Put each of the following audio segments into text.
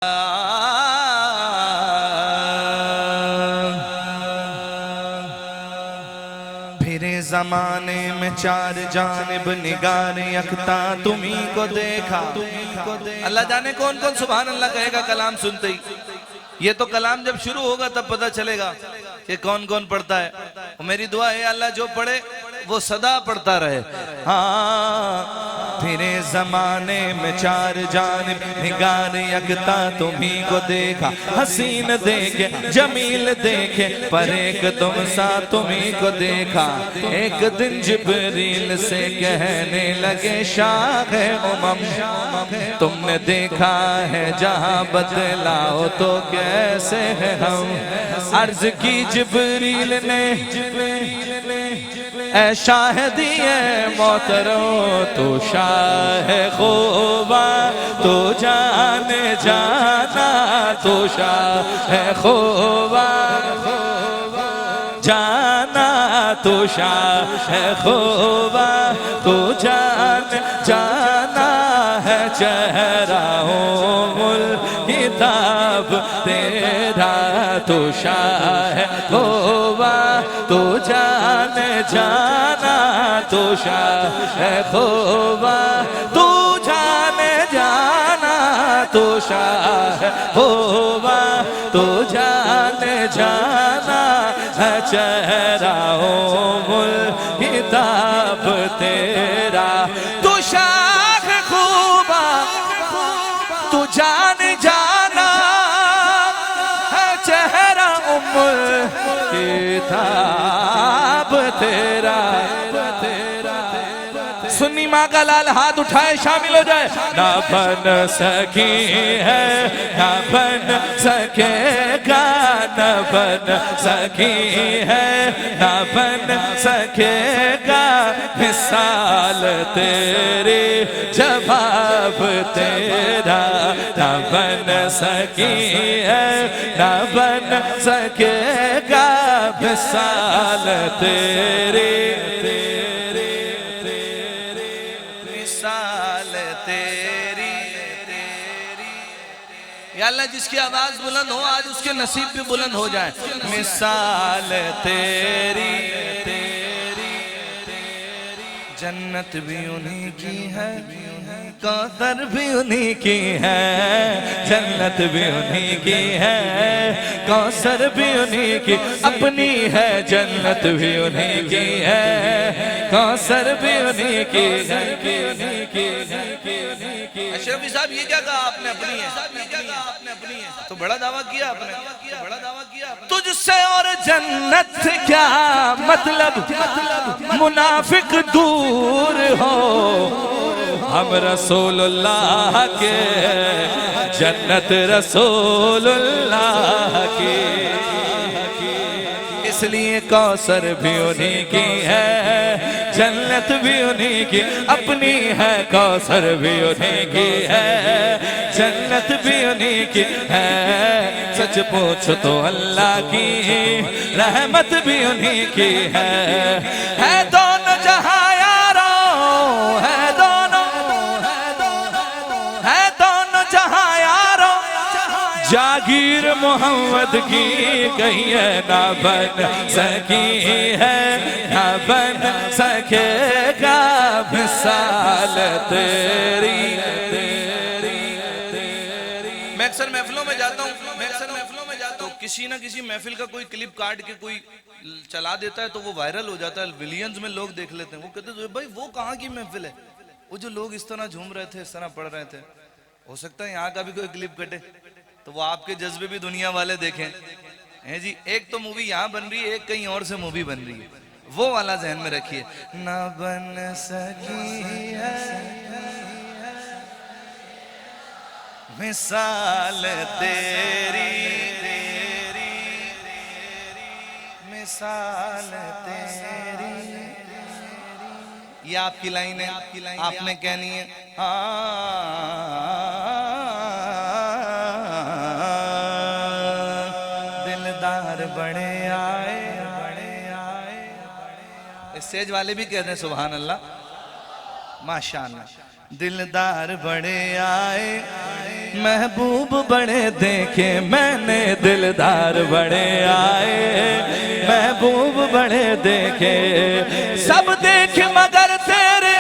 پھر زمانے میں چار جانب نگار یکتا تمہیں کو دیکھا. اللہ جانے کون کون سبحان اللہ کہے گا کلام سنتے ہی. یہ تو کلام جب شروع ہوگا تب پتہ چلے گا کہ کون کون پڑھتا ہے. میری دعا ہے اللہ جو پڑھے وہ صدا پڑھتا رہے. پھر زمانے میں چار جانب نگار یکتا تمہیں کو دیکھا. حسین دیکھے جمیل دیکھے پر ایک تم سا تمہیں کو دیکھا. ایک دن جبریل سے کہنے لگے شاہ امم تم نے دیکھا ہے جہاں بدلاؤ تو کیسے ہے ہم. عرض کی جبریل نے اے شاہدی محترم تو شاہ خوبا تو جان جانا تو شاہ خوبا جانا تو شاہ خوبا تو جان جانا ہے. چہرہ کتاب تیرا تو شاہ خوبا تو جان جانا تو شاہ خوبا تو جان جانا تو شاہ خوبا تو جان جانا ہے. چہرہ کتاب تیرا تو شاہ خوبا تو جان جانا ہے. چہرہ کتاب تیرا. سنی ماں کا لال ہاتھ اٹھائے شامل ہو جائے. نہ بن سکی ہے نہ بن سکے گا نہ بن سکی ہے نہ بن سکے گا مثال تیری جواب تیرا. نہ بن سکی ہے نہ بن سکے گا مثال تیری مثال تیری. یا اللہ جس کی آواز بلند ہو آج اس کے نصیب بھی بلند ہو جائے. مثال تیری جنت بھی انہی کی ہے کوثر بھی انہی کی ہے. جنت بھی انہی کی ہے کوثر بھی انہی کی اپنی ہے. جنت بھی انہی کی ہے کوثر بھی انہی کی ہے. اشرفی صاحب یہ کیا کہا آپ نے اپنی ہے تو بڑا دعویٰ کیا آپ نے. تجھ سے اور جنت کیا مطلب منافق دور ہو. ہم رسول اللہ کے جنت رسول اللہ کی. اس لیے کوثر بھی انہی کی ہے جنت بھی انہی کی اپنی ہے. کوثر بھی انہی کی ہے جنت بھی انہی کی ہے. سچ پوچھو تو اللہ کی رحمت بھی انہی کی ہے. دونوں جہاں یاروں ہے دونوں جہاں یاروں جاگیر محمد کی کہیں نہ بن سکی ہے نہ بن سکے گا مثال تیری. میں اکثر محفلوں میں جاتا ہوں تو کسی نہ کسی محفل کا کوئی کلپ کاٹ کے کوئی چلا دیتا ہے تو وہ وائرل ہو جاتا ہے. ملینز میں لوگ دیکھ لیتے ہیں. وہ کہتے ہیں بھائی وہ کہاں کی محفل ہے وہ جو لوگ اس طرح جھوم رہے تھے اس طرح پڑھ رہے تھے. ہو سکتا ہے یہاں کا بھی کوئی کلپ کٹے تو وہ آپ کے جذبے بھی دنیا والے دیکھیں. جی ایک تو مووی یہاں بن رہی ہے ایک کہیں اور سے مووی بن رہی ہے. وہ والا ذہن میں رکھیے. نہ بن سکی ہے مثال تیری مثال تیری. یہ آپ کی لائن ہے آپ نے کہنی ہے. دلدار بڑے آئے اسٹیج والے بھی کہتے ہیں سبحان اللہ ماشاءاللہ. دلدار بڑے آئے محبوب بڑے دیکھے میں نے دلدار بڑے آئے محبوب بڑے دیکھے سب دیکھ مگر تیرے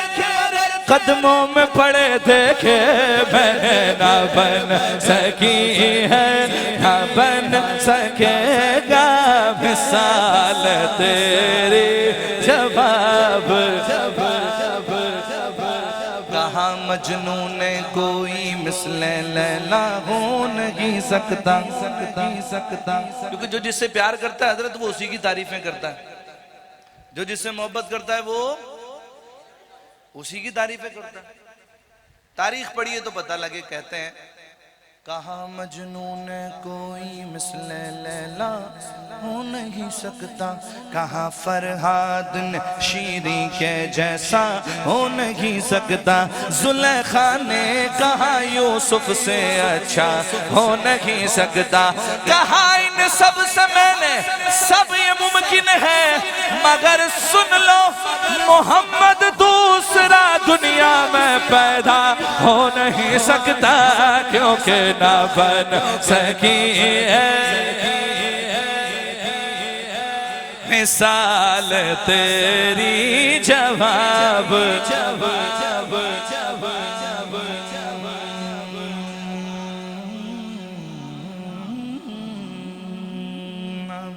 قدموں میں پڑے دیکھے میں نہ بن سکی ہے نہ بن سکے گا مثال تیری جواب کہاں مجنون کوئی مثل لیلا ہو نہیں سکتا کیونکہ جو جس سے پیار کرتا ہے حضرت وہ اسی کی تعریفیں کرتا ہے جو جس سے محبت کرتا ہے وہ اسی کی تعریفیں کرتا ہے تاریخ پڑھیے تو پتہ لگے کہتے ہیں کہاں مجنون کوئی مثل لیلا ہو نہیں سکتا کہاں فرہاد شیری کے جیسا ہو نہیں سکتا زلیخا نے کہا یوسف سے اچھا ہو نہیں سکتا کہا ان سب سے میں نے سب یہ ممکن ہے مگر سن لو محمد دوسرا دنیا میں پیدا ہو نہیں سکتا کیونکہ نہ بن سکی ہے مثال تیری جواب نہ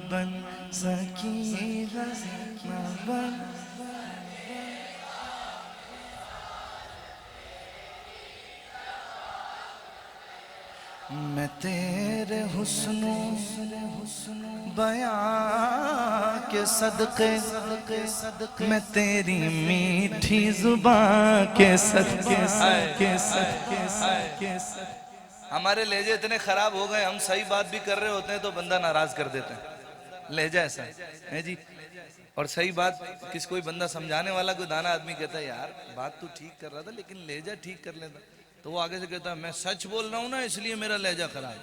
بن سکی نہ بن میں تیرے حسن بیان کے صدقے میں تیری میٹھی زبان کے صدقے ہمارے لہجے اتنے خراب ہو گئے ہم صحیح بات بھی کر رہے ہوتے ہیں تو بندہ ناراض کر دیتے ہیں لہجہ ایسا ہے جی اور صحیح بات کس کوئی بندہ سمجھانے والا کوئی دانا آدمی کہتا ہے یار بات تو ٹھیک کر رہا تھا لیکن لہجہ ٹھیک کر لیتا تو وہ آگے سے کہتا ہے میں سچ بول رہا ہوں نا اس لیے میرا لہجہ خراب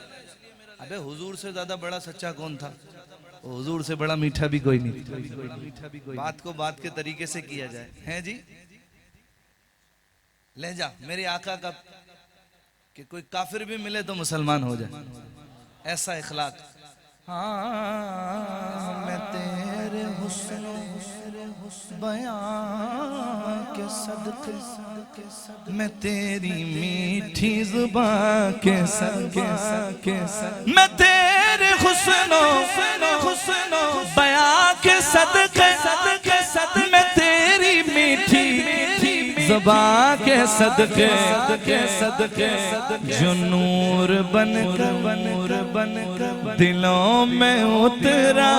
ابے حضور سے زیادہ بڑا سچا کون تھا حضور سے بڑا میٹھا بھی کوئی نہیں بات کو بات کے طریقے سے کیا جائے ہیں جی لہجہ میرے آقا کا کہ کوئی کافر بھی ملے تو مسلمان ہو جائے ایسا اخلاق ہاں میں تیرے حسن بیان کے صدقے میں تیری میٹھی زبان کے صدقے میں تیرے حسن بیان کے صدقے میں تیری میٹھی زبان کے صدقے جو نور بن کر دلوں میں اترا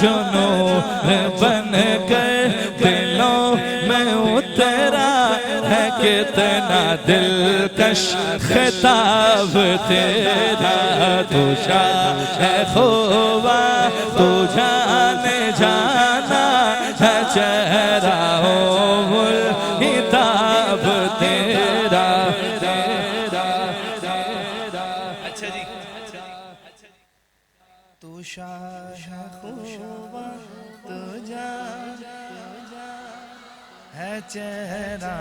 جو نور بن کر دلوں میں اترا ہے کتنا دلکش خطاب تیرا تو شاہ ہے خوبا تو جانے جانا ہے چہرہ کتاب تیرا اچھا جی تو شاہ خوبا تو جانا ہے چہرہ